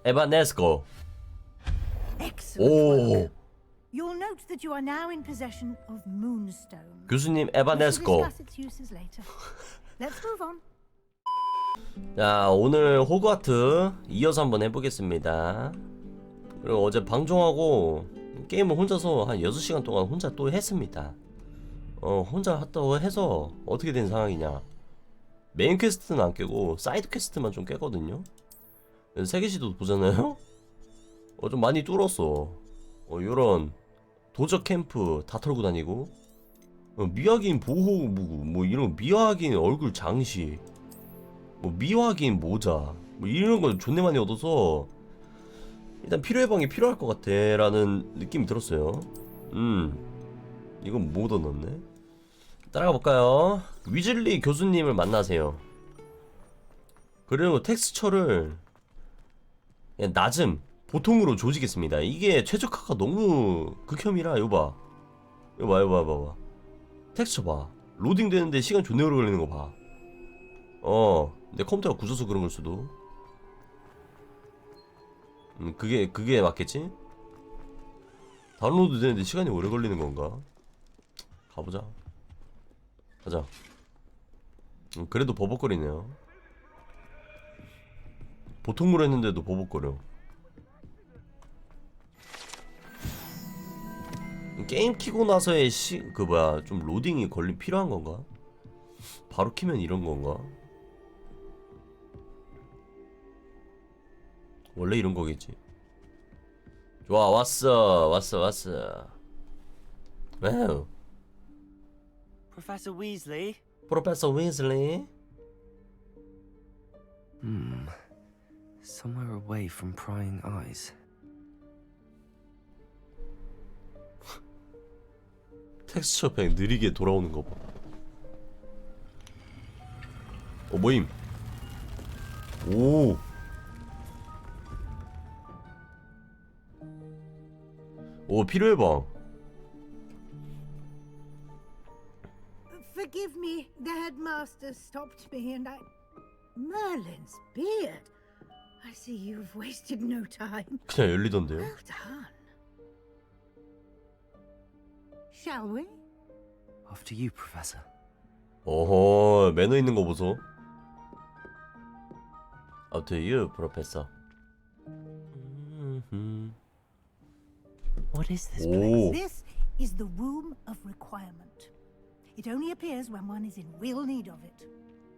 에바네스코. Excellent 오. work. You'll note that you are now in possession of Moonstone. 교수님 We shall 에바네스코. discuss its uses later. Let's move on. 자, 오늘 호그와트 이어서 한번 해보겠습니다. 그리고 어제 방송하고 게임을 혼자서 한 6시간 동안 혼자 또 했습니다. 혼자 했다고 해서 어떻게 된 상황이냐, 메인 퀘스트는 안 깨고 사이드 퀘스트만 좀 깨거든요. 세계시도 보잖아요. 좀 많이 뚫었어. 요런 도적 캠프 다 털고 다니고, 미확인 보호무구 뭐 이런 미확인 얼굴 장식, 뭐 미확인 모자 뭐 이런 거 존내 많이 얻어서 일단 필요 해방이 필요할 것 같아 라는 느낌이 들었어요. 이건 못 얻었네. 따라가 볼까요? 위즐리 교수님을 만나세요. 그리고 텍스처를 그냥 낮음 보통으로 조지겠습니다. 이게 최적화가 너무 극혐이라. 이거 봐, 이거 봐. 텍스처 봐. 로딩 되는데 시간 존내 오래 걸리는 거 봐. 내 컴퓨터가 굳어서 그런 걸 수도. 그게 맞겠지? 다운로드 되는데 시간이 오래 걸리는 건가? 가보자. 가자. 그래도 버벅거리네요. 보통으로 했는데도 버벅거려. 게임 키고 나서의 좀 로딩이 필요한 건가? 바로 키면 이런 건가? 원래 이런 거겠지. 좋아, 왔어. 와우. Professor Weasley? 프로페서 위즐리. Somewhere away from prying eyes. 텍스처 팩 느리게 돌아오는 거 봐. 모임. 오. 필요 해방. Forgive me, the headmaster stopped me and Merlin's beard. I see you've wasted no time. 그냥 열리던데요. Well done. Shall we? After you, Professor. 어허, 매너 있는 거 보소. After you, Professor. What is this 오. This is the Room of Requirement. It only appears when one is in real need of it.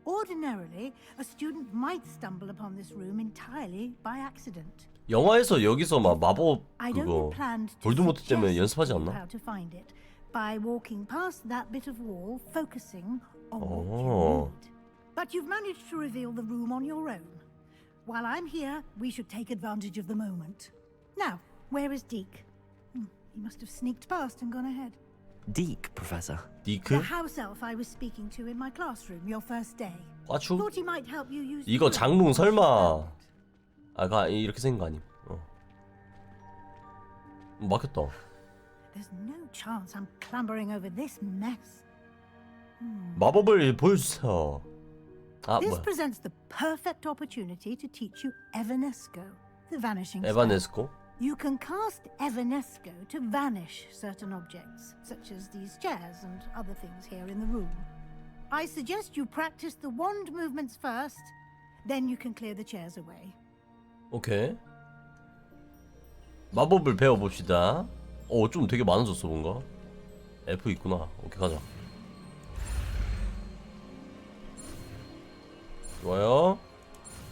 Ordinarily, a student might stumble upon this room entirely by accident. 영화에서 여기서 막 마법 I'd 그거 only planned to 볼드모트 때문에 suggest 연습하지 to you 않나? how to find it by walking past that bit of wall, focusing on what Oh. you need. But you've managed to reveal the room on your own. While I'm here, we should take advantage of the moment. Now, where is Deke? He must have sneaked past and gone ahead. Deke, Professor. The 디크? house elf I was speaking to in my classroom your first day. 과추? Thought he might help you use. 이거 the 장롱 room. 설마. 이렇게 생긴 거 아님? 막혔다. There's no chance I'm clambering over this mess. 마법을 보여주세요. This 뭐야? presents the perfect opportunity to teach you Evanesco, the vanishing spell. 에바네스코? You can cast Evanesco to vanish certain objects, such as these chairs and other things here in the room. I suggest you practice the wand movements first, then you can clear the chairs away. 오케이. 마법을 배워봅시다. 좀 되게 많아졌어 뭔가. F 있구나. 오케이, 가자. 좋아요.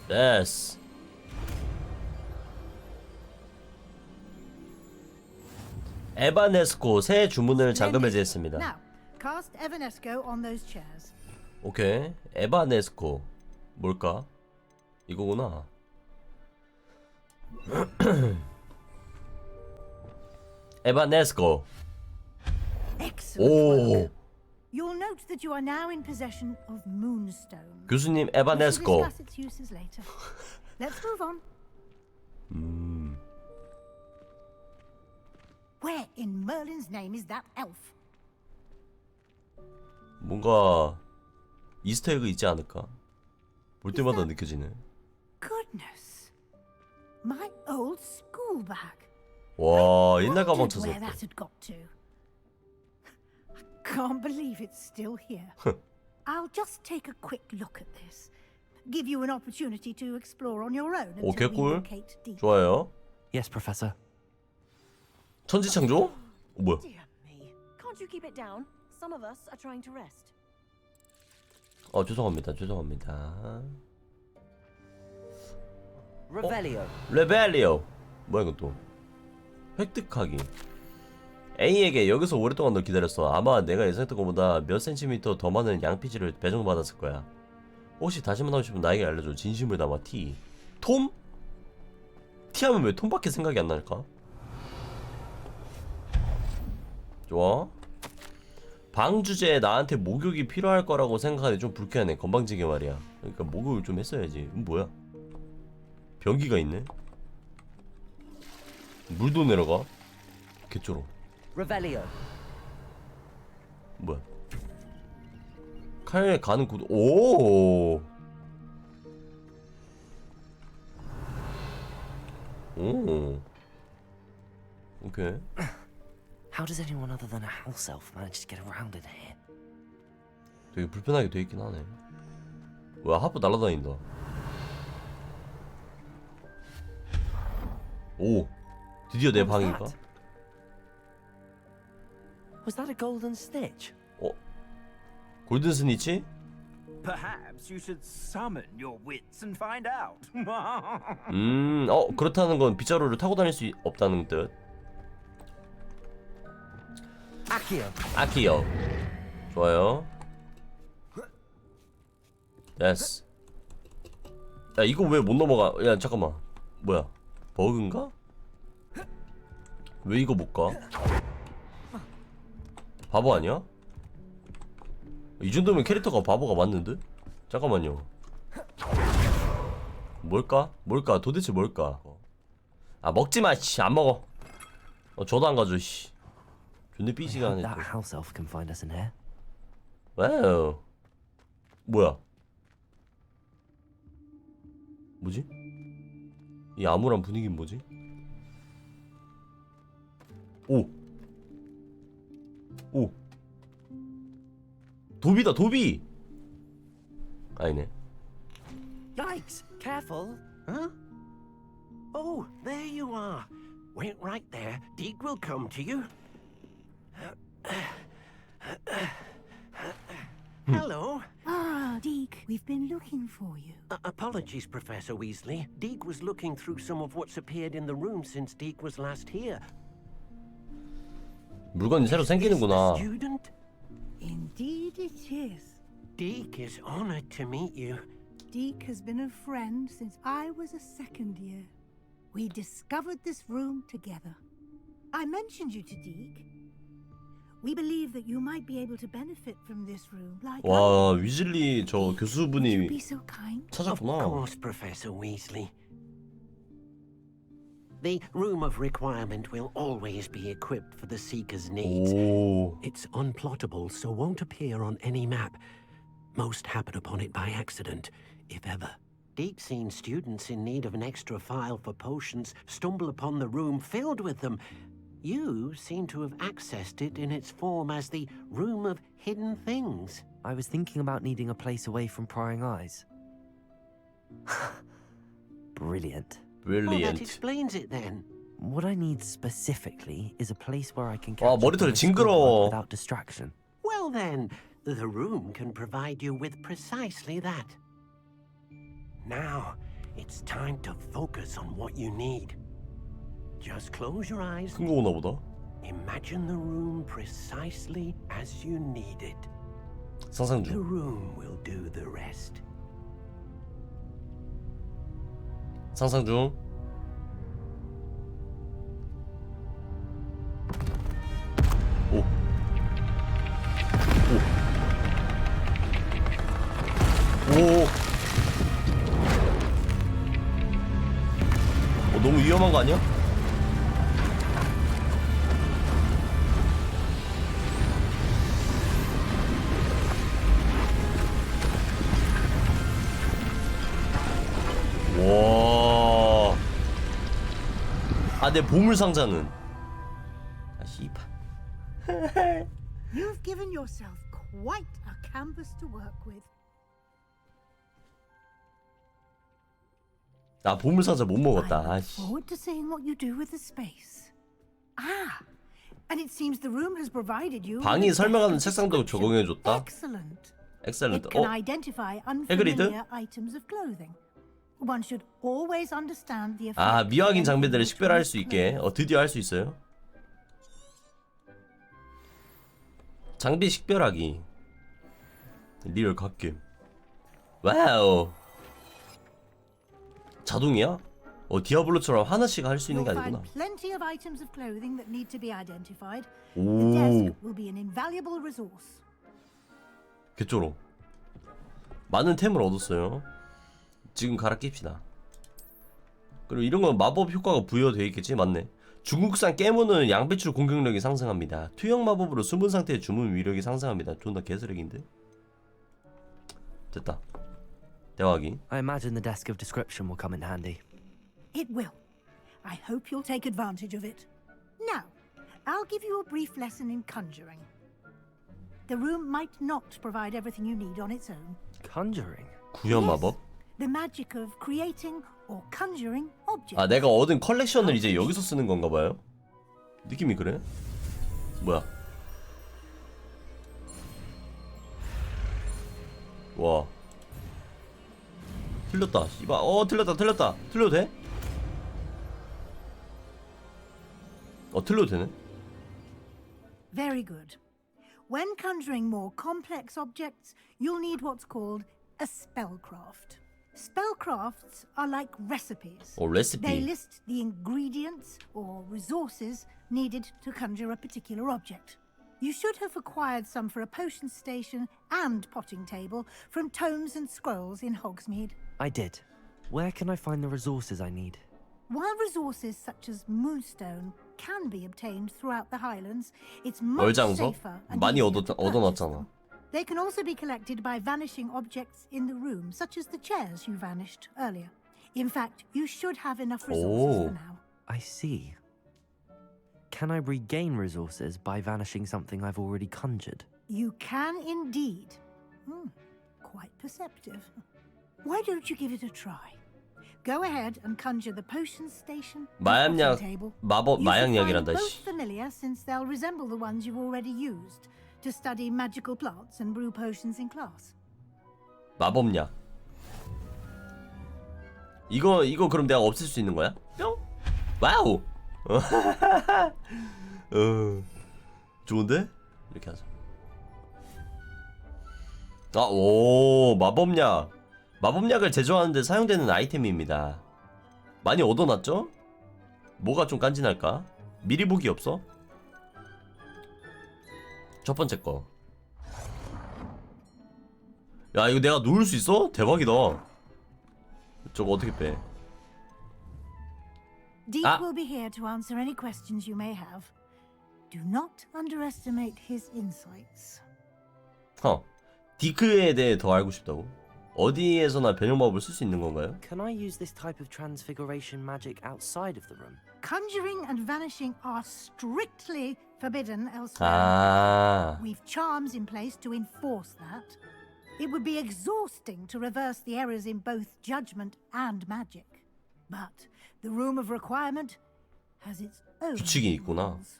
됐어. 에바네스코 새 주문을 잠금 해제했습니다. Now, cast Evanesco on those chairs. 오케이. 에바네스코 뭘까? 이거구나. 에바네스코. Excellent 오. work. You'll note that you are now in possession of Moonstone. 교수님 We shall 에바네스코. discuss its uses later. Let's move on. Where in Merlin's name is that elf? 뭔가 이스터에그 있지 않을까? 볼 때마다 느껴지네. Goodness. My old school bag. 와, 옛날 가방 Wondered 찾았다. where that had got to. I can't believe it's still here. I'll just take a quick look at this. Give you an opportunity to explore on your own 오, until we 개꿀. locate Deep. 좋아요. Yes, Professor. 천지창조? 뭐야? Dear me. Can't you keep it down? Some of us are trying to rest. 죄송합니다. 죄송합니다. Revelio. 레벨리오. 뭐야 이건 또? 획득하기. A에게 여기서 오랫동안 널 기다렸어. 아마 내가 예상했던 것보다 몇 센티미터 더 많은 양피지를 배정받았을 거야. 혹시 다시 만나고 싶으면 나에게 알려줘. 진심을 담아 T. 톰? T 하면 왜 톰밖에 생각이 안 날까? 좋아. 방 주제에 나한테 목욕이 필요할 거라고 생각하는데 좀 불쾌하네. 건방지게 말이야. 그러니까 목욕을 좀 했어야지. 뭐야? 변기가 있네. 물도 내려가. 개쩔어. Revelio. 뭐야? 칼에 가는 구도. 오. 오. 오케이. How does anyone other than a house elf manage to get around in here? 되게 불편하게 돼 있긴 하네. 뭐야? 하프 날아다닌다. 오. 드디어 내 What was 방인가? that? Was that a golden snitch? 골든 스니치? Perhaps you should summon your wits and find out. 그렇다는 건 빗자루를 타고 다닐 수 없다는 뜻. Accio. 아키요. 좋아요. 됐어. 야, 이거 왜 못 넘어가? 야, 잠깐만. 뭐야? 버그인가? 왜 이거 못 가? 바보 아니야? 이 정도면 캐릭터가 바보가 맞는데? 잠깐만요. 뭘까? 뭘까? 도대체 뭘까? 아, 먹지마. 씨, 안 먹어. 저도 안 가져. 씨. 존나 I 삐지가 hope 하네. that house elf can find us in here. 와우. 뭐야? 뭐지? 이 암울한 분위기는 뭐지? 오. 오. 도비다, 도비. 아니네. Yikes! Careful! Huh? Oh, there you are. Wait right there. Deke will come to you. Hello. Ah, Deke, we've been looking for you. Apologies, Professor Weasley. Deke was looking through some of what's appeared in the room since Deke was last here. 물건이 새로 생기는구나. Student? Indeed it is. Deke is honored to meet you. Deke has been a friend since I was a second year. We discovered this room together. I mentioned you to Deke. We believe that you might be able to benefit from this room, like 와, 위즐리 저 Would you 교수분이 be so kind? Of 찾았구나. course, Professor Weasley. The Room of Requirement will always be equipped for the Seeker's needs. 오. It's unplottable, so won't appear on any map. Most happen upon it by accident, if ever. Deke's seen students in need of an extra file for potions stumble upon the room filled with them. You seem to have accessed it in its form as the Room of Hidden Things. I was thinking about needing a place away from prying eyes. Brilliant. Well, that Brilliant. explains it then. What I need specifically is a place where I can 와, catch up 머리털 on my schoolwork 징그러워. without distraction. Well then, the room can provide you with precisely that. Now, it's time to focus on what you need. Just close your eyes. 큰 거 오나 보다. Imagine the room precisely as you need it. 상상 The 중. room will do the rest. 상상 중. 오. 오. 오. 너무 위험한 거 아니야? 와. 아, 내 보물 상자는. 아, 씨발. You've given yourself quite a canvas to work with. 나 보물 상자 못 I 먹었다. look 아씨. forward to seeing what you do with the space. Ah, and it seems the room has provided you. 방이 with a 설명하는 desk 책상도 description. 적용해줬다. Excellent. 엑셀런트. It can identify unfamiliar items of clothing. One should always understand the effect. 아, 미확인 장비들을 of 식별할 수 clothes. 있게. 드디어 할 수 있어요. 장비 식별하기. 리얼 갓겜. 와우. 자동이야? 디아블로처럼 하나씩 할 수 있는 게 You'll 아니구나. find plenty of items of clothing that need to be identified. The 오, desk will be an invaluable resource. 개쪼로. 많은 템을 얻었어요. 지금 갈아 낍시다. 그리고 이런 건 마법 효과가 부여되어 있겠지? 맞네. 중국산 깨문은 양배추 공격력이 상승합니다. 투영 마법으로 숨은 상태의 주문 위력이 상승합니다. 존나 개쓰레기인데? 됐다. 대화하기. I imagine the desk of description will come in handy. It will. I hope you'll take advantage of it. Now, I'll give you a brief lesson in conjuring. The room might not provide everything you need on its own. Conjuring? 구현 마법. The magic of creating or conjuring objects. 아, 내가 얻은 컬렉션을 이제 여기서 쓰는 건가 봐요? 느낌이 그래? 뭐야? 와. 틀렸다. 씨발. 틀렸다. 틀려도 돼? 틀려도 되네. Very good. When conjuring more complex objects, you'll need what's called a spellcraft. Spellcrafts are like recipes. They 레시피. list the ingredients or resources needed to conjure a particular object. You should have acquired some for a potion station and potting table from tomes and scrolls in Hogsmeade. I did. Where can I find the resources I need? While resources such as moonstone can be obtained throughout the Highlands, it's much 얼장소? safer and 많이 easier to purchase 얻어놨잖아. them. They can also be collected by vanishing objects in the room, such as the chairs you vanished earlier. In fact, you should have enough resources for now. I see. Can I regain resources by vanishing something I've already conjured? You can indeed. Quite perceptive. Why don't you give it a try? Go ahead and conjure the potion station and 마약약, potting table. 마법 You should find 마약약이란다. both 씨. familiar since they'll resemble the ones you've already used to study magical plants and brew potions in class. 마법약. 이거 그럼 내가 없앨 수 있는 거야? 뿅. 와우. 좋은데? 이렇게 하자. 오, 마법약. 마법약을 제조하는데 사용되는 아이템입니다. 많이 얻어놨죠? 뭐가 좀 깐진할까? 미리 보기 없어? 첫 번째 거. 야, 이거 내가 누울 수 있어? 대박이다. 저거 어떻게 빼? Deek will be here to answer any questions you may have. Do not underestimate his insights. 디크에 대해 더 알고 싶다고? 어디에서나 변형마법을 쓸 수 있는 건가요? Can I use this type of transfiguration magic outside of the room? Conjuring and vanishing are strictly forbidden elsewhere. 아, We've charms in place to enforce that. It would be exhausting to reverse the errors in both judgment and magic. But the room of requirement has its own 규칙이 있구나. rules.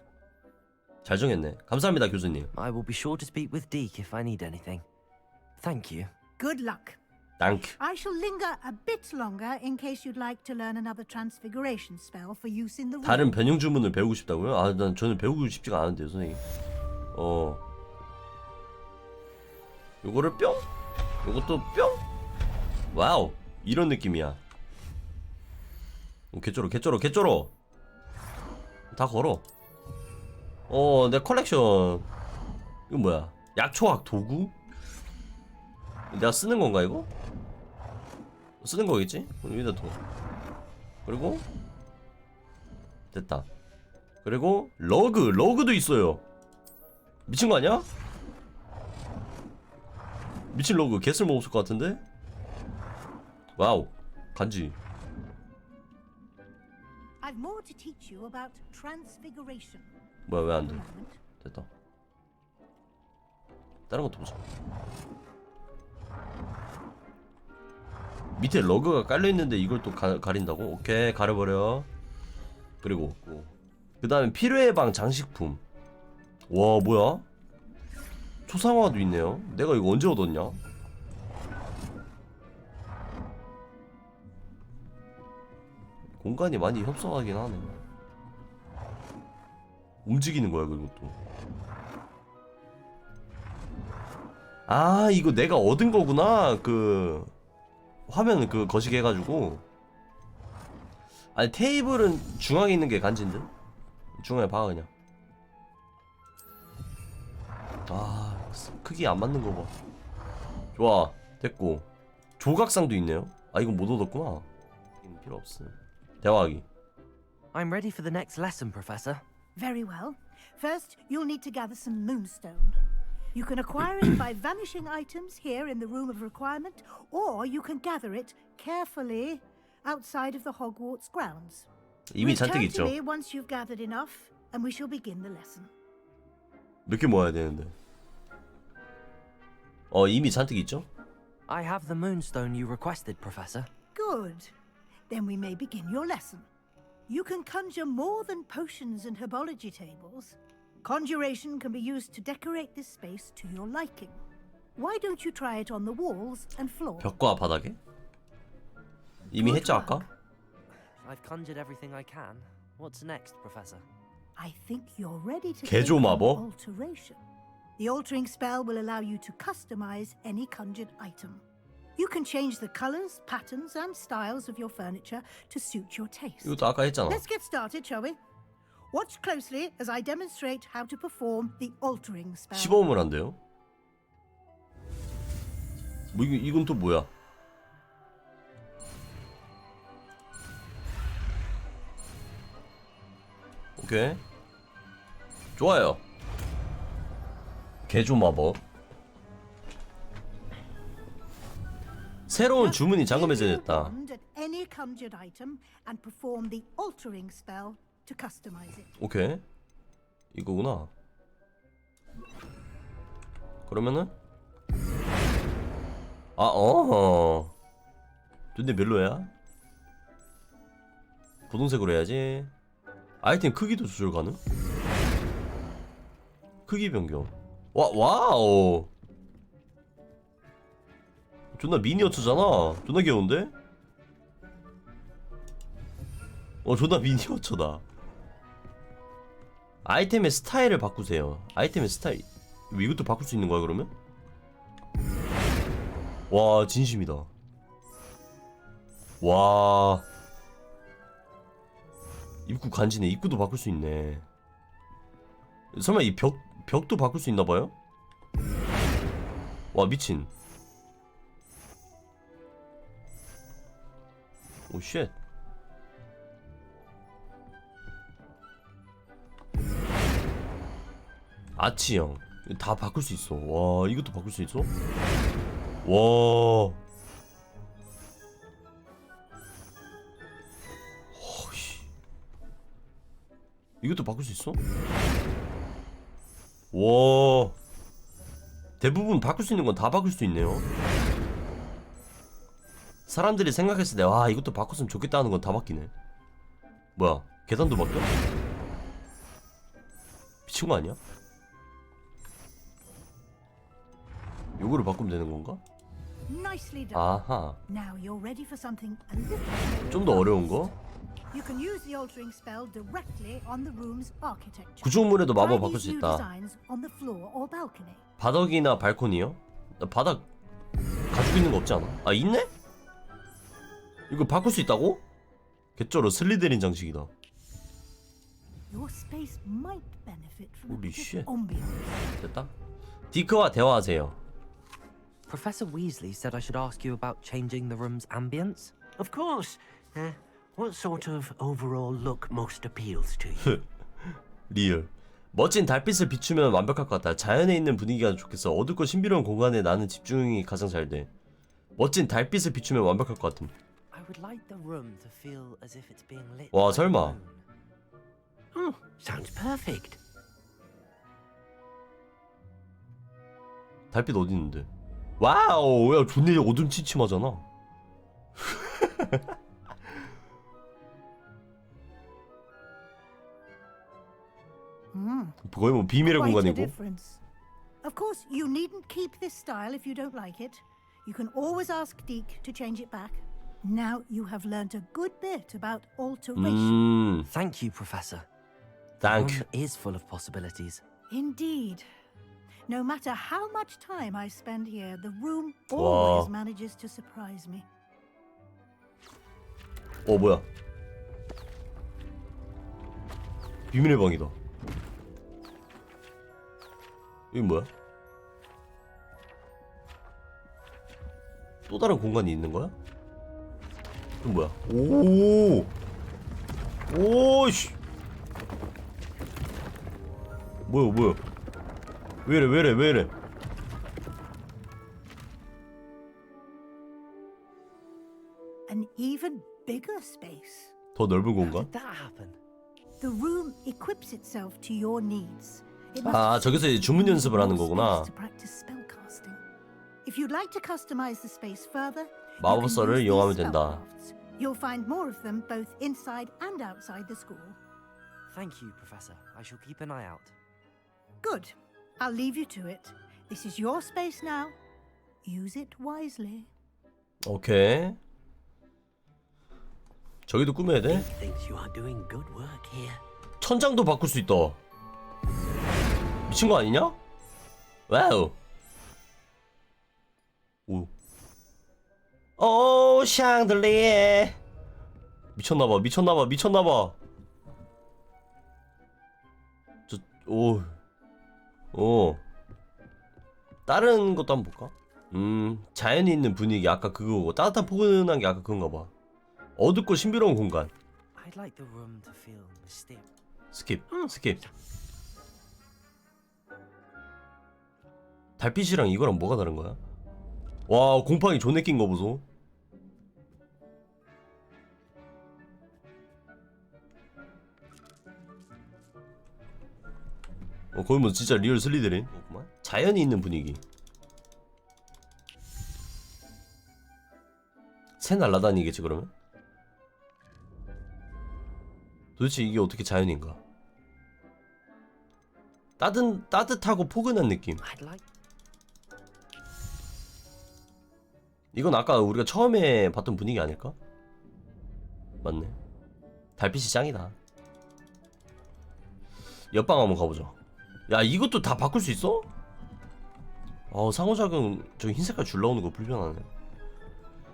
잘 정했네. 감사합니다, 교수님. I will be sure to speak with Deke if I need anything. Thank you. Good luck. 땅크. I shall linger a bit longer in case you'd like to learn another transfiguration spell for use in the room. 다른 변형 주문을 배우고 싶다고요? 아, 저는 배우고 싶지가 않은데요, 선생님. 요거를 뿅. 요것도 뿅. 와우. 이런 느낌이야. 개쪼로. 다 걸어. 내 컬렉션. 이거 뭐야? 약초학 도구? 내가 쓰는 건가 이거? 쓰는 거겠지? 그럼 여기다 둬. 그리고 됐다. 그리고 러그도 있어요. 미친 거 아니야? 미친 러그 개쓸모 없을 것 같은데? 와우. 간지. I've more to teach you about transfiguration. 뭐야 왜 안 A 돼? moment. 됐다. 다른 것도 보자. 밑에 러그가 깔려 있는데 이걸 또 가린다고? 오케이, 가려버려. 그리고 그 다음에 필요 예방 장식품. 와 뭐야? 초상화도 있네요. 내가 이거 언제 얻었냐? 공간이 많이 협소하긴 하네. 움직이는 거야 그리고 또. 아 이거 내가 얻은 거구나. 그 화면 그 거시기 해가지고. 아니 테이블은 중앙에 있는 게 간지인데? 중앙에 봐 그냥. 아 크기 안 맞는 거 봐. 좋아 됐고. 조각상도 있네요. 아 이건 못 얻었구나. 이건 필요 없어. 대화하기. I'm ready for the next lesson, Professor. Very well. First, you'll need to gather some moonstone. You can acquire it by vanishing items here in the room of requirement, or you can gather it carefully outside of the Hogwarts grounds. 이미 잔뜩 Return 있죠. to me once you've gathered enough, and we shall begin the lesson. 몇 개 모아야 되는데. 이미 잔뜩 있죠? I have the moonstone you requested, Professor. Good. Then we may begin your lesson. You can conjure more than potions and herbology tables. Conjuration can be used to decorate this space to your liking. Why don't you try it on the walls and floor? 벽과 바닥에? 이미 했죠 아까? I've conjured everything I can. What's next, Professor? I think you're ready to 개조 take on 마법? alteration. The altering spell will allow you to customize any conjured item. You can change the colors, patterns, and styles of your furniture to suit your taste. 이것도 아까 했잖아. Let's get started, shall we? Watch closely as I demonstrate how to perform the altering spell. 시범을 한대요. 뭐 이건 또 뭐야? 오케이. 좋아요. 개조 마법. 새로운 주문이 잠금 해제됐다. Wand at any conjured item and perform the altering spell to customize it. 오케이. 이거구나. 그러면은 근데 멜로야? 분홍색으로 해야지. 아이템 크기도 조절 가능? 크기 변경. 와우. 존나 미니어처잖아. 존나 귀여운데? 존나 미니어처다. 아이템의 스타일을 바꾸세요. 아이템의 스타일. 이것도 바꿀 수 있는 거야 그러면? 와 진심이다. 와 입구 간지네. 입구도 바꿀 수 있네. 설마 이 벽도 바꿀 수 있나봐요? 와 미친. 오 쉣. 아치형 다 바꿀 수 있어. 와 이것도 바꿀 수 있어? 와 허씨. 이것도 바꿀 수 있어? 와 대부분 바꿀 수 있는 건 다 바꿀 수 있네요. 사람들이 생각했을 때 와 이것도 바꿨으면 좋겠다 하는 건 다 바뀌네. 뭐야 계단도 바뀌어? 미친 거 아니야? 요거를 바꾸면 되는 건가? Nicely done. 아하. Now you're ready for something a little 좀 더 어려운 거? You can use the altering spell directly on the room's architecture. 구조물에도 Try 마법 바꿀 these 수 new 있다. designs on the floor or balcony. 바닥이나 발코니요? 나 바닥 가지고 있는 거 없지 않아? 아 있네? 이거 바꿀 수 있다고? 개쩔어. 슬리데린 장식이다. Your space might benefit from a Holy bit shit. of ambiance. 됐다. 디크와 대화하세요. Professor Weasley said I should ask you about changing the room's ambience. Of course. What sort of overall look most appeals to you? 리얼. 멋진 달빛을 비추면 완벽할 것 같다. 자연에 있는 분위기가 좋겠어. 어둡고 신비로운 공간에 나는 집중이 가장 잘 돼. 멋진 달빛을 비추면 완벽할 것 같음. I would like the room to feel as if it's being lit. 와, by the 설마. moon. Oh, sounds perfect. 달빛 어디 있는데? 와우, 야, 존내 어둠침침하잖아. 거의 뭐 비밀의 Quite a 공간이고. difference. Of course, you needn't keep this style if you don't like it. You can always ask Deke to change it back. Now you have learnt a good bit about alteration. Thank you, Professor. Thank The you. room is full of possibilities. Indeed. No matter how much time I spend here, the room Wow. always manages to surprise me. 뭐야? 비밀의 방이다. 이건 뭐야? 또 다른 공간이 있는 거야? 이건 뭐야? 오, 오씨, 뭐야? 왜 이래? An even bigger space. 더 넓은 How 공간? did that happen? The room equips itself to your needs. It 아, must 저기서 이제 주문 연습을 하는 more 거구나. space to practice spellcasting. If you'd like to customize the space further, you can 마법서를 use 이용하면 these 된다. spellcrafts. You'll find more of them both inside and outside the school. Thank you, Professor. I shall keep an eye out. Good. I'll leave you to it. This is your space now. Use it wisely. 오케이. 저기도 꾸며야 돼? Deke thinks you are doing good work here. 천장도 바꿀 수 있다. 미친 거 아니냐? 와우. 오, 샹들리에. 미쳤나봐. 다른 것도 한번 볼까? 자연이 있는 분위기 아까 그거고, 따뜻한 포근한 게 아까 그건가 봐. 어둡고 신비로운 공간. I'd like the room to feel mysterious. 스킵. 달빛이랑 이거랑 뭐가 다른 거야? 와, 공방이 존내 낀 거 보소. 거의 뭐 진짜 리얼 슬리데린. 자연이 있는 분위기. 새 날라다니겠지 그러면? 도대체 이게 어떻게 자연인가? 따뜻하고 포근한 느낌. I'd like. 이건 아까 우리가 처음에 봤던 분위기 아닐까? 맞네. 달빛이 짱이다. 옆방 한번 가보자. 야, 이것도 다 바꿀 수 있어? 상호작용 저기 흰 색깔 줄 나오는 거 불편하네.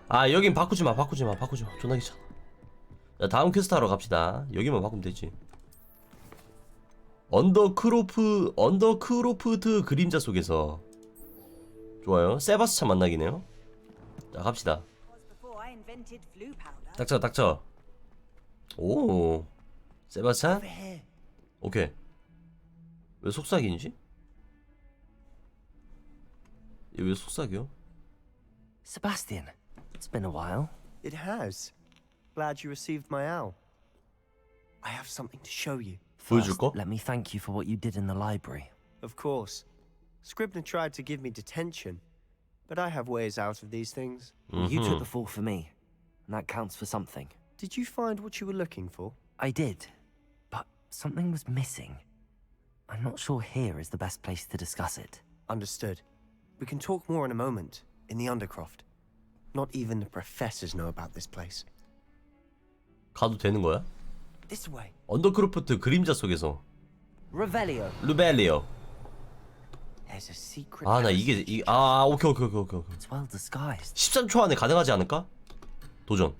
아, 여긴 바꾸지마. 존나 귀찮아. 자, 다음 퀘스트 하러 갑시다. 여기만 바꾸면 되지. 언더크로프트 그림자 속에서. 좋아요. 세바스찬 만나기네요. 자, 갑시다. 닥쳐. 오, 세바스찬? 오케이. 왜 속삭이지? 얘 왜 속삭여? Sebastian, it's been a while. It has. Glad you received my owl. I have something to show you. 보여줄 거? Let me thank you for what you did in the library. Of course. Scribner tried to give me detention, but I have ways out of these things. You took the fall for me, and that counts for something. Did you find what you were looking for? I did, but something was missing. I'm not sure here is the best place to discuss it. Understood. We can talk more in a moment, in the Undercroft. Not even the professors know about this place. 가도 되는 거야? This way. 언더크로프트 그림자 속에서. Revelio. 루벨리오. There's a secret. 아, 나 이게 오케이. It's well disguised. 13초 안에 가능하지 않을까? 도전.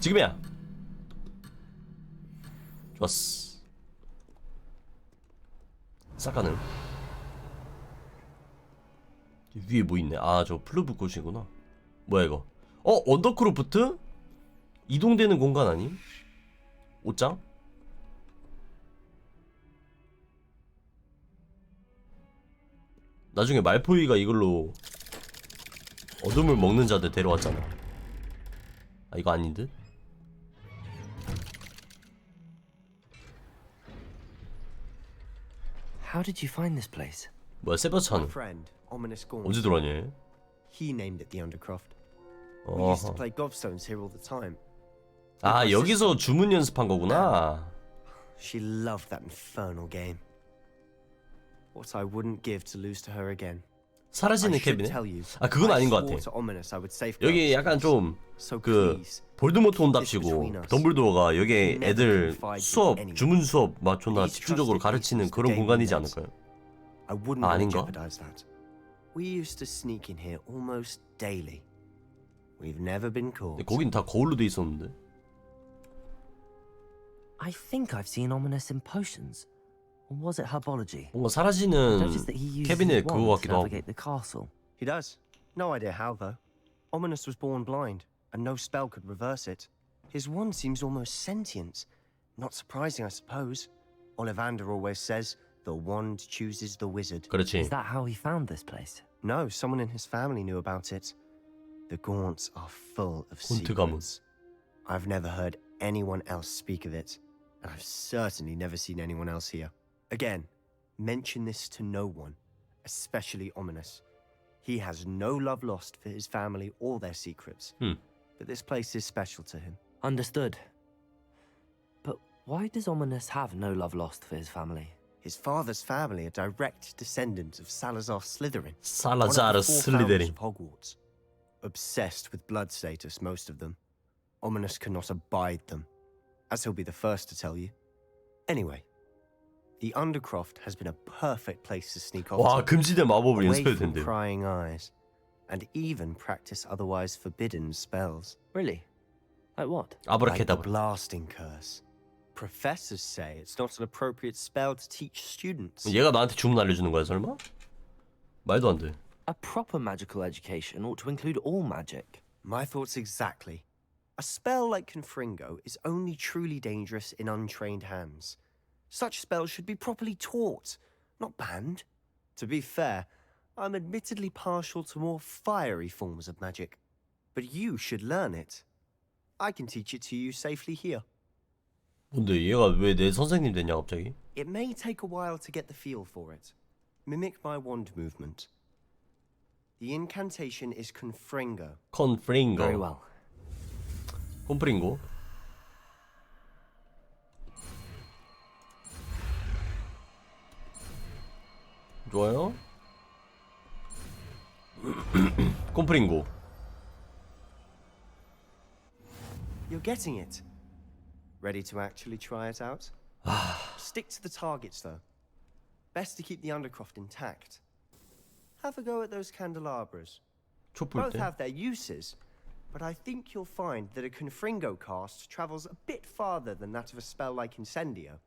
지금이야. 좋았어. 싹 가능. 위에 뭐 있네. 아, 저 플루브 꽃이구나. 뭐야 이거? 언더크로프트? 이동되는 공간 아님? 옷장? 나중에 말포이가 이걸로 어둠을 먹는 자들 데려왔잖아. 아 이거 아닌 듯? How did you find this place? 뭐야 My 세바스찬 friend, Ominous Gaunt, 언제 들어왔냐? he named it the Undercroft. We used to 어허. play gobstones here all the time. 아 여기서 주문 연습한 거구나. She loved that infernal game. What I wouldn't give to lose to her again. I 사라지는 should 캐비넷? tell you, 아 그건 아닌 것 I swore 같아. to Ominous I would safeguard 여기 this 약간 place. 좀 So 그 please, 볼드모트 keep this 온답시고 between us. 덤블도어가 여기 Never 애들 confide in 수업 anyone. 주문 수업 막 존나 These 집중적으로 trusted 가르치는 pieces 그런 the game 공간이지 needs. 않을까요? I wouldn't 아, want to 아닌가? jeopardize that. We used to sneak in here almost daily. We've never been caught. 근데 거긴 다 거울로 돼 있었는데. I think I've seen Ominous in potions. Or was it herbology? 뭔가 I 사라지는 noticed that he uses 캐비넷 his 그거 wand to 같기도 하고. navigate the castle. He does. No idea how, though. Ominous was born blind, and no spell could reverse it. His wand seems almost sentient. Not surprising, I suppose. Ollivander always says, the wand chooses the wizard. 그렇지. Is that how he found this place? No, someone in his family knew about it. The Gaunts are full of 곤트 가문. secrets. I've never heard anyone else speak of it, and I've certainly never seen anyone else here. Again, mention this to no one, especially Ominous. He has no love lost for his family or their secrets. But this place is special to him. Understood. But why does Ominous have no love lost for his family? His father's family are direct descendants of Salazar Slytherin. 살라자르 one of the four founders 슬리데린. of Hogwarts. Obsessed with blood status, most of them. Ominous cannot abide them, as he'll be the first to tell you. Anyway, the Undercroft has been a perfect place to sneak off 와 to, 금지된 마법을 away 연습해도 from 된대. prying eyes, and even practice otherwise forbidden spells. Really? Like what? Like the 아브라케다브라. blasting curse. Professors say it's not an appropriate spell to teach students. 얘가 나한테 주문 알려주는 거야 설마? 말도 안 돼. A proper magical education ought to include all magic. My thoughts exactly. A spell like Confringo is only truly dangerous in untrained hands. Such spells should be properly taught, not banned. To be fair, I'm admittedly partial to more fiery forms of magic. But you should learn it. I can teach it to you safely here. 뭔데 얘가 왜 내 선생님 됐냐 갑자기? It may take a while to get the feel for it. Mimic my wand movement. The incantation is Confringo. 컨프링고. Very well. 콤프링고. 좋아요. 콤프링고. You're getting it. Ready to actually try it out? Stick to the targets, though. Best to keep the Undercroft intact. Have a go at those candelabras. 촛불 Both 때. have their uses, but I think you'll find that a Confringo cast travels a bit farther than that of a spell like Incendio.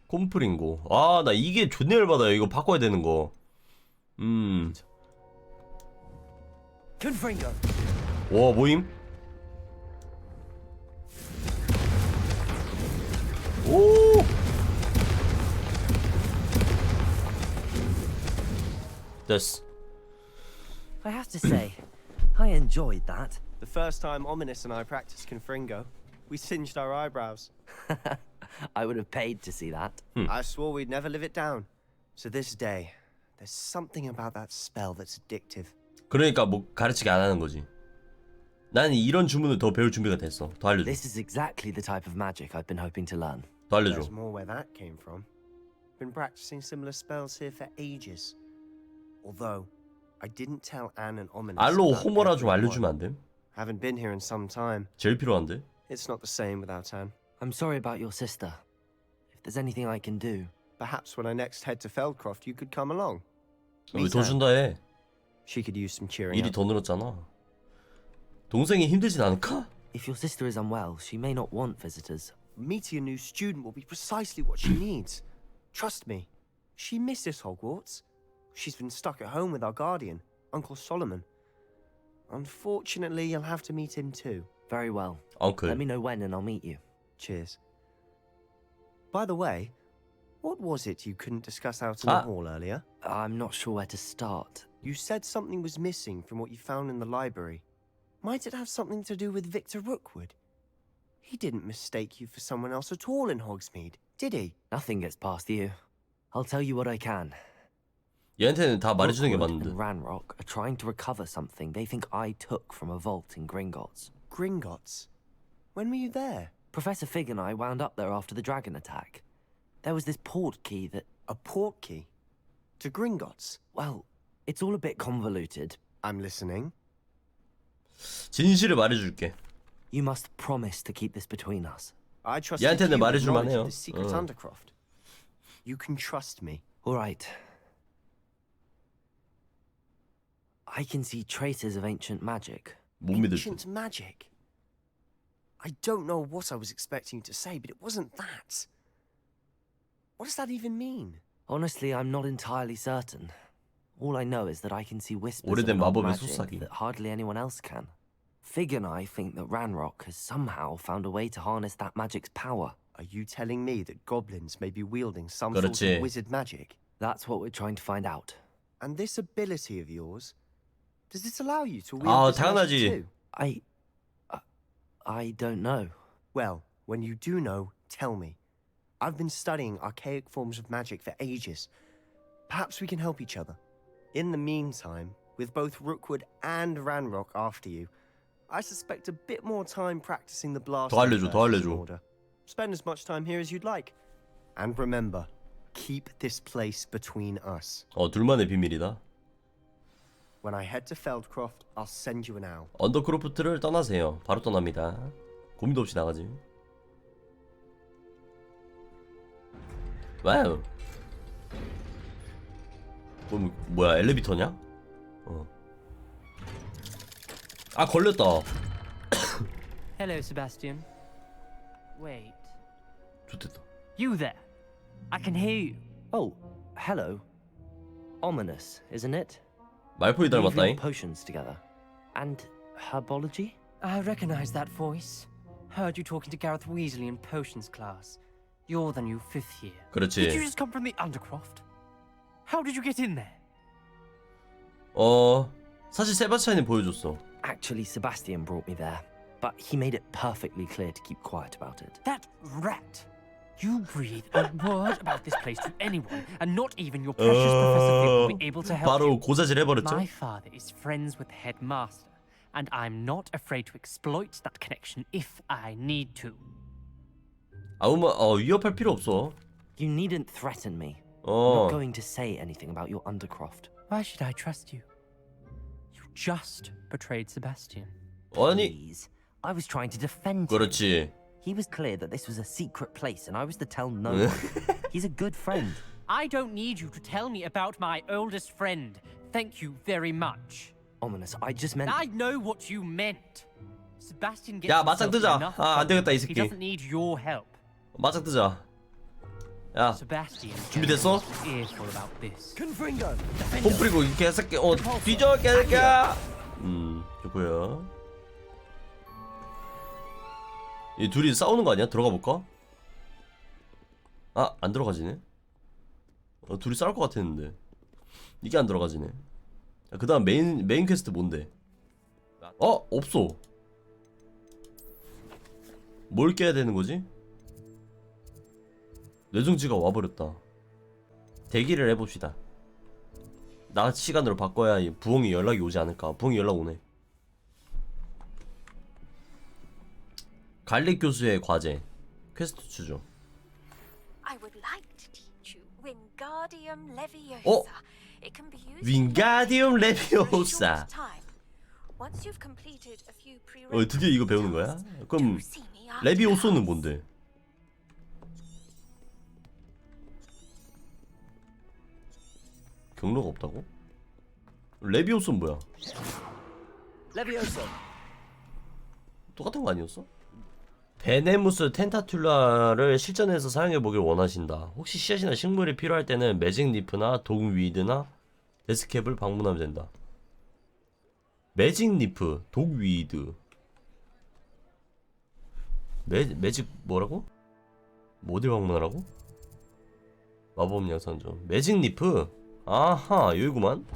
콤프링고. 아, 나 이게 존나 열받아요. 이거 바꿔야 되는 거. Confringo! 와, 모임? 오! 됐어. I have to say, I enjoyed that. The first time Ominous and I practiced Confringo, we singed our eyebrows. I would have paid to see that. I swore we'd never live it down. To this day, there's something about that spell that's addictive. 그러니까 뭐 가르치게 안 하는 거지. 나는 이런 주문을 더 배울 준비가 됐어. 더 알려줘. This is exactly the type of magic I've been hoping to learn. 더 알려줘. There's more where that came from. Been practicing similar spells here for ages. Although, I didn't tell Anne and Ominous 알로 about 호모라 좀 every 알려주면 one. 안 돼? Haven't been here in some time. 제일 필요한데? It's not the same without Anne. I'm sorry about your sister. If there's anything I can do. Perhaps when I next head to Feldcroft, you could come along. 왜 더 준다 해? She could use some cheering 일이 up. 더 늘었잖아. 동생이 힘들진 않을까? If your sister is unwell, she may not want visitors. Meeting a new student will be precisely what she needs. Trust me. She misses Hogwarts. She's been stuck at home with our guardian, Uncle Solomon. Unfortunately, you'll have to meet him too. Very well. 엉클. Let me know when and I'll meet you. Cheers. By the way, What was it you couldn't discuss out in the Ah. hall earlier? I'm not sure where to start. You said something was missing from what you found in the library. Might it have something to do with Victor Rookwood? He didn't mistake you for someone else at all in Hogsmeade, did he? Nothing gets past you. I'll tell you what I can. 얘한테는 다 말해주는 게 Rookwood 맞는데. and Ranrock are trying to recover something they think I took from a vault in Gringotts. Gringotts? When were you there? Professor Fig and I wound up there after the dragon attack. There was this port key that, A portkey? To Gringotts? well, it's all a bit convoluted. I'm listening. 진실을 말해줄게. You must promise to keep this between us. I trust 얘한테는 you with 말해줄 knowledge 만해요. of the secret 어. Undercroft. You can trust me. All right. I can see traces of ancient magic. 못 믿을 듯. Ancient magic. I don't know what I was expecting you to say, but it wasn't that. What does that even mean? Honestly, I'm not entirely certain. All I know is that I can see whispers of 오래된 an old 마법의 magic 숲사귀. that hardly anyone else can. Fig and I think that Ranrock has somehow found a way to harness that magic's power. Are you telling me that goblins may be wielding some sort 그렇지. of wizard magic? That's what we're trying to find out. And this ability of yours, does it allow you to wield 아, this magic 당연하지. too? I don't know. Well, when you do know, tell me. I've been studying archaic forms of magic for ages. Perhaps we can help each other. In the meantime, with both Rookwood and Ranrock after you, I suspect a bit more time practicing the blast. 더 알려줘, 더 in 알려줘. order. Spend as much time here as you'd like. And remember, keep this place between us. 둘만의 비밀이다. When I head to Feldcroft, I'll send you an owl. 언더크로프트를 떠나세요. 바로 떠납니다. 고민도 없이 나가지. 와우. 뭐야, 엘리베이터냐? 아, 걸렸다. Hello, Sebastian. Wait. 좋댔다. You there? I can hear you. Oh, hello. Ominous, isn't it? 말포이 We've 닮았다잉. learned potions together. And herbology? I recognize that voice. Heard you talking to Gareth Weasley in potions class. You're the new 5th year. Did you 그렇지. just come from the Undercroft? How did you get in there? 사실 세바스찬이 보여줬어. Actually, Sebastian brought me there. But he made it perfectly clear to keep quiet about it. That rat. You breathe a word about this place to anyone, and not even your precious Professor Fig will be able to help 바로 you. 고자질 해버렸죠. My father is friends with the headmaster, and I'm not afraid to exploit that connection if I need to. 위협할 필요 없어. You needn't threaten me. I'm 어. not going to say anything about your Undercroft. Why should I trust you? You just betrayed Sebastian. 아니, Please. I was trying to defend him. 그렇지. He was clear that this was a secret place and I was to tell no one. He's a good friend. I don't need you to tell me about my oldest friend. Thank you very much. Ominous, I just meant... I know what you meant. Sebastian gets 야, 맞짱 himself 뜨자. in enough 아, 안 되겠다, 이 trouble. He 새끼. doesn't need your help. 맞짱 뜨자. 야, Sebastian 준비됐어? is earful about this. Confringo! 폼 뿌리고 이 개새끼. 뒤져, 개새끼야. 좋고요. 이 둘이 싸우는 거 아니야? 들어가 볼까? 아, 안 들어가지네. 둘이 싸울 것 같았는데 이게 안 들어가지네. 그 다음 메인 퀘스트 뭔데? 없어. 뭘 깨야 되는 거지? 뇌정지가 와버렸다. 대기를 해봅시다. 낮 시간으로 바꿔야 부엉이 연락이 오지 않을까. 부엉이 연락 오네. 갈릭 교수의 과제 퀘스트 추죠. I would like to teach you Wingardium Leviosa. 어? It can be used 윙가디움 for a short 레비오사. time. Once you've completed a few 드디어 이거 배우는 거야? 그럼 do see me after 레비오소는 class. 뭔데? 경로가 없다고? 레비오소는 뭐야? Leviosa! 똑같은 거 아니었어? 베네무스 텐타툴라를 실전에서 사용해보길 원하신다. 혹시 씨앗이나 식물이 필요할 때는 매직 리프나 독위드나 데스캡을 방문하면 된다. 매직 리프, 독위드. 매직 뭐라고? 뭐 어딜 방문하라고? 마법 양산점 매직 리프. 아하 여기구만.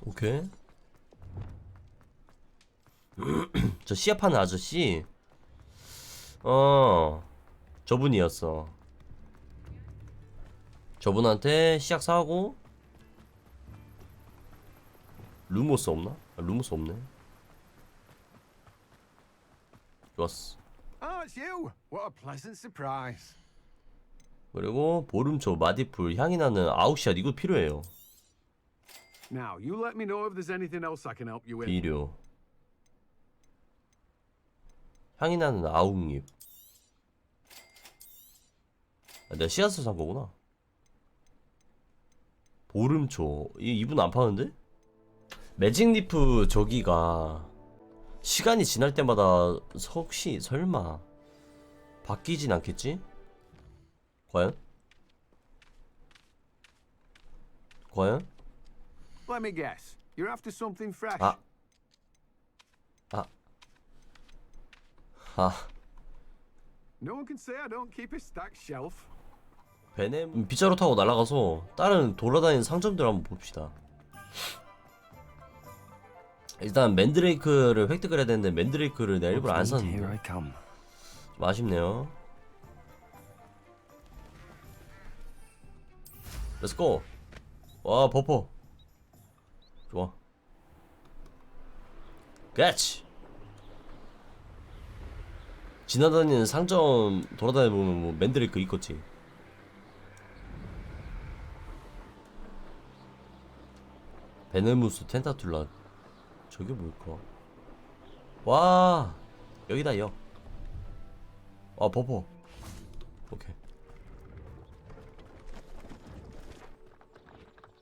오케이. 저 시합하는 아저씨. 저분이었어. 저분한테 시약 사고. 루모스 없나? 아, 루모스 없네. 좋았어. Oh, it's you. What a pleasant surprise. 그리고 보름초, 마디풀, 향이 나는 아욱샷 이거 필요해요. Now, you let me know if there's anything else I can help you with. 비료. 향이 나는 아욱잎. 아, 내가 씨앗을 산 거구나. 보름초. 이분 안 파는데? 매직리프 저기가 시간이 지날 때마다 혹시 설마 바뀌진 않겠지? 과연? 과연? Let me guess. You're after something fresh. No one can say I don't keep a stacked shelf. 베넴 빗자루 타고 날아가서 다른 돌아다니는 상점들 한번 봅시다. 일단 맨드레이크를 획득을 해야 되는데 맨드레이크를 내가 일부러 안 샀는데 좀 아쉽네요. 렛츠고. 와 버퍼 좋아. 갓치. 지나다니는 상점 돌아다니면 뭐 맨드레이크 있겠지. 베네무스 텐타툴라. 저게 뭘까? 와 여기다 여. 아 버퍼. 오케이.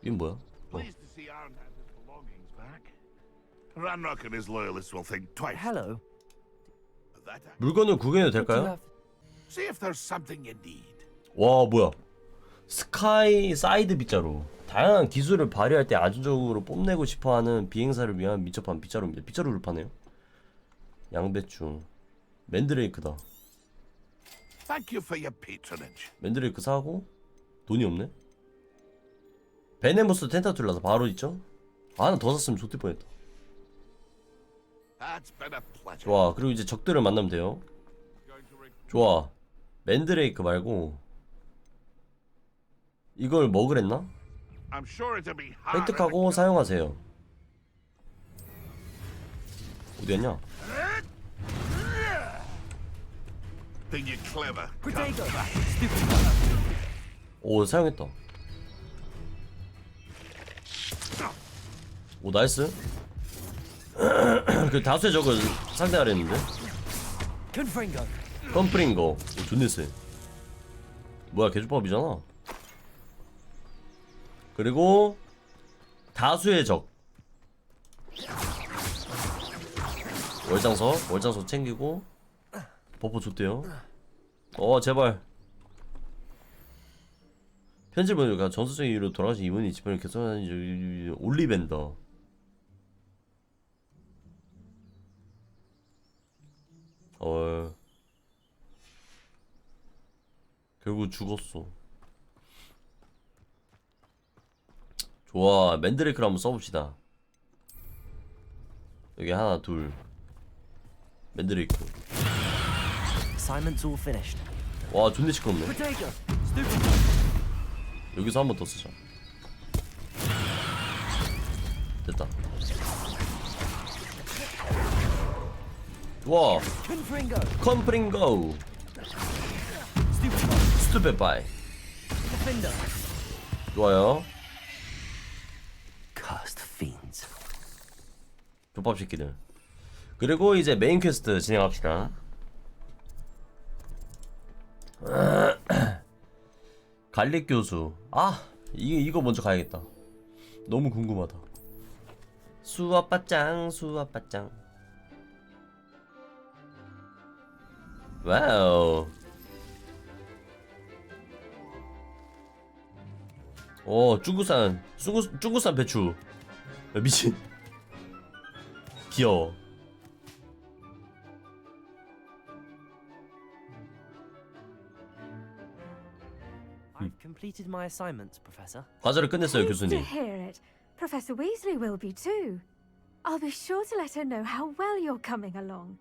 이건 뭐야? Pleased to see Aaron has his belongings back. Ranrock and his loyalists will think twice. Hello. That 물건을 구경해도 What do you 될까요? have? see if there's something you need. 와 뭐야? 스카이 사이드 빗자루. 다양한 기술을 발휘할 때 안정적으로 뽐내고 싶어하는 비행사를 위한 민첩한 빗자루입니다. 빗자루를 파네요. 양배추. 맨드레이크다. Thank you for your patronage. 맨드레이크 사고 돈이 없네. 베네무스 텐타툴라서 바로 있죠. 아, 하나 더 샀으면 좋을 뻔했다. That's been a pleasure. 좋아. 그리고 이제 적들을 만나면 돼요. 좋아. 맨드레이크 말고 이걸 먹으랬나? I'm sure it'll be hard. 획득하고 사용하세요. 어디였냐? Think you're clever. Potato. 오 사용했다. 오 나이스. 그 다수의 적을 상대하려는데. Confringo. 컴프링거. 오 존나 세. 뭐야 개조밥이잖아. 그리고 다수의 적. 월장석 챙기고. 버퍼 줬대요. 제발. 편집 보니까 전술적인 이유로 돌아가신 이분이 집안을 개선하는 올리벤더. 결국 죽었어. 좋아, 맨드레이크를 한번 써봅시다. 여기 하나, 둘. 맨드레이크. Assignment's all finished. 와, 존나 시끄럽네. Potato. Stupid. 여기서 한 번 더 쓰자. 됐다. 좋아. Confringo. 컴프링고. Stupid. 스투페파이. Defender. 좋아요. Cursed fiends. 족밥 새끼들. 그리고 이제 메인 퀘스트 진행합시다. 갈릭 교수. 이거 먼저 가야겠다. 너무 궁금하다. 수아빠짱. 와우. 중국산 배추. 야, 미친. 귀여워. completed my assignments, Professor. 과제를 끝냈어요, Pleased to 교수님. hear it. Professor Weasley will be too. I'll be sure to let her know how well you're coming along.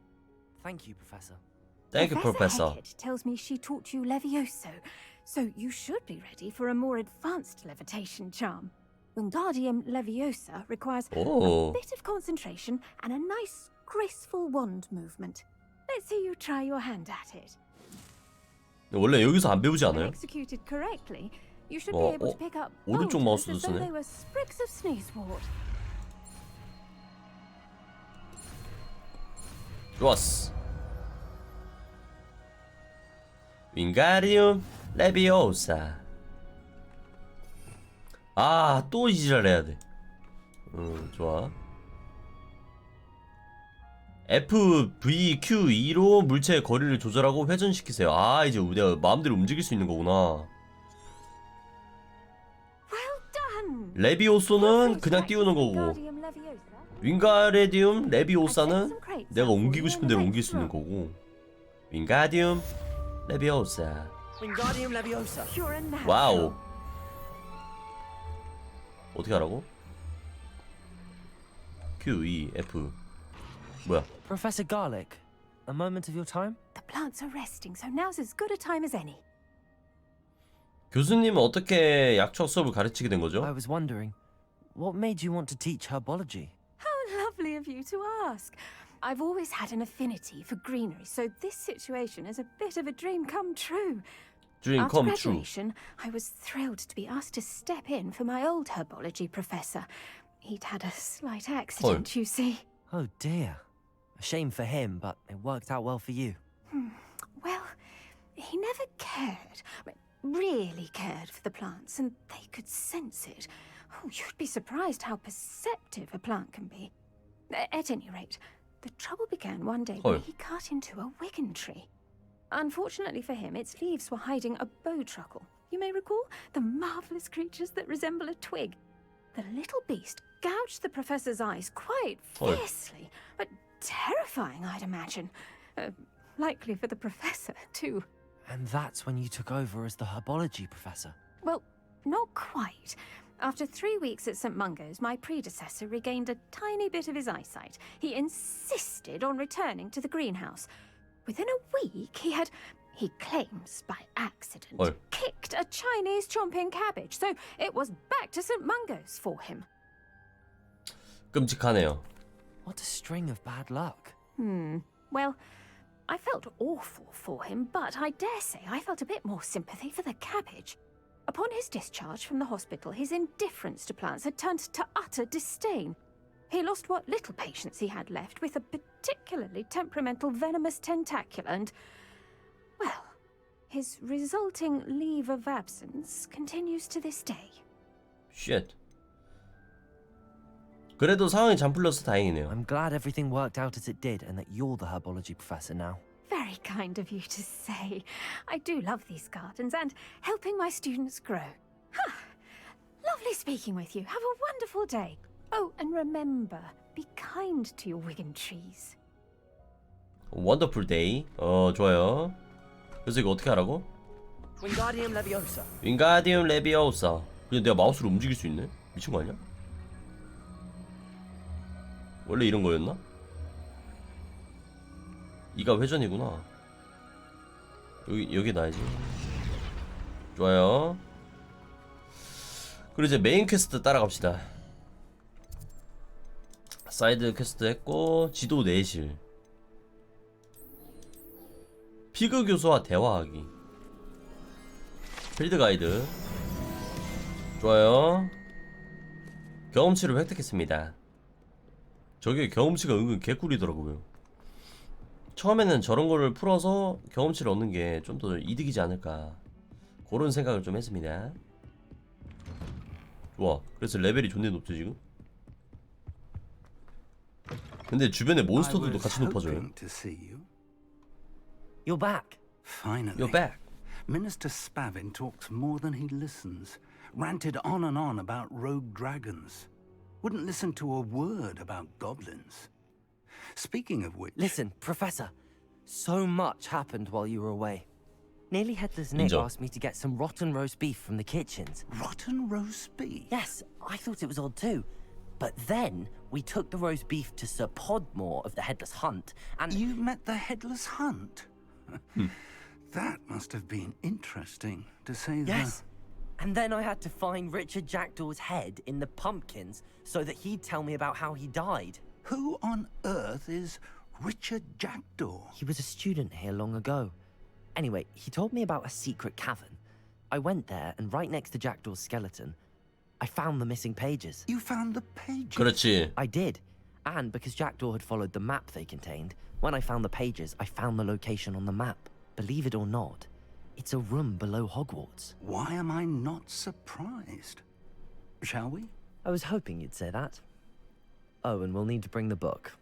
Thank you, Professor. Thank you, Professor. Hagrid tells me she taught you Levioso, so you should be ready for a more advanced levitation charm. Wingardium Leviosa requires Oh. a bit of concentration and a nice, graceful wand movement. Let's see you try your hand at it. 원래 여기서 안 배우지 When 않아요? executed correctly, you should 어, be able 어, to pick up 오른쪽 boulders 마우스도 as though 쓰네. they were sprigs of sneezewort. 좋았어. 윙가리움 레비오사. 아, 또 이지랄 해야 돼. 좋아. FVQ2로 물체의 거리를 조절하고 회전시키세요. 아, 이제 내가 마음대로 움직일 수 있는 거구나. Well done. 레비오소는 그냥 띄우는 거고, Wingardium Leviosa. 윙가레디움 레비오사는 내가 옮기고 싶은 대로 옮길 수 있는 거고. 윙가디움 레비오사. Wingardium Leviosa. You're a natural. 와우. 어떻게 하라고? Q, E, F. 뭐야? Professor Garlick, a moment of your time? The plants are resting, so now's as good a time as any. 교수님은 어떻게 약초 수업을 가르치게 된 거죠? I was wondering, what made you want to teach herbology? How lovely of you to ask. I've always had an affinity for greenery, so this situation is a bit of a dream come true. Dream After come true. graduation, I was thrilled to be asked to step in for my old herbology professor. He'd had a slight accident, you see. Oh dear. A shame for him, but it worked out well for you. Well, he never cared, really cared for the plants, and they could sense it. Oh, you'd be surprised how perceptive a plant can be. At any rate, the trouble began one day when he cut into a Wigan tree. Unfortunately for him, its leaves were hiding a bowtruckle. You may recall the marvelous creatures that resemble a twig. The little beast gouged the professor's eyes quite fiercely, but terrifying, I'd imagine. Likely for the professor, too. And that's when you took over as the herbology professor. Well, not quite. After 3 weeks at St. Mungo's, my predecessor regained a tiny bit of his eyesight. He insisted on returning to the greenhouse. Within a week, he claims by accident, kicked a Chinese chomping cabbage, so it was back to St. Mungo's for him. 끔찍하네요. What a string of bad luck. Well, I felt awful for him, but I dare say I felt a bit more sympathy for the cabbage. Upon his discharge from the hospital, his indifference to plants had turned to utter disdain. He lost what little patience he had left with a particularly temperamental venomous tentacula and, well, his resulting leave of absence continues to this day. Shit. 그래도 상황이 잘 풀려서 다행이네요. I'm glad everything worked out as it did and that you're the herbology professor now. Very kind of you to say. I do love these gardens and helping my students grow. Lovely speaking with you. Have a wonderful day. Oh, and remember, be kind to your Wigan trees. Wonderful day. 좋아요. 그래서 이거 어떻게 하라고? Wingardium Leviosa. 윙가디움 레비오사. 그냥 내가 마우스로 움직일 수 있네? 미친 거 아니야? 원래 이런 거였나? 이가 회전이구나. 여기 놔야지. 좋아요. 그리고 이제 메인 퀘스트 따라갑시다. 사이드 퀘스트 했고 지도 내실. 피그 교수와 대화하기. 필드 가이드. 좋아요. 경험치를 획득했습니다. 저게 경험치가 은근 개꿀이더라고요. 처음에는 저런 거를 풀어서 경험치를 얻는 게 좀 더 이득이지 않을까, 그런 생각을 좀 했습니다. 좋아. 그래서 레벨이 존나 높죠 지금. 근데 주변에 몬스터들도 같이 높아져요. To see you. You're back. Finally. You're back. Minister Spavin talks more than he listens. Ranted on and on about rogue dragons. Wouldn't listen to a word about goblins. Speaking of which... Listen, Professor. So much happened while you were away. Nearly Headless Nick 인정. asked me to get some rotten roast beef from the kitchens. Rotten roast beef? Yes, I thought it was odd too. But then we took the roast beef to Sir Podmore of the Headless Hunt, and You met the Headless Hunt? That must have been interesting, to say yes. And then I had to find Richard Jackdaw's head in the pumpkins so that he'd tell me about how he died. Who on earth is Richard Jackdaw? He was a student here long ago. Anyway, he told me about a secret cavern. I went there, and right next to Jackdaw's skeleton, I found the missing pages. You found the pages? 그렇지. I did. And because Jackdaw had followed the map they contained, when I found the pages, I found the location on the map. Believe it or not, it's a room below Hogwarts. Why am I not surprised? Shall we? I was hoping you'd say that. Oh, and we'll need to bring the book.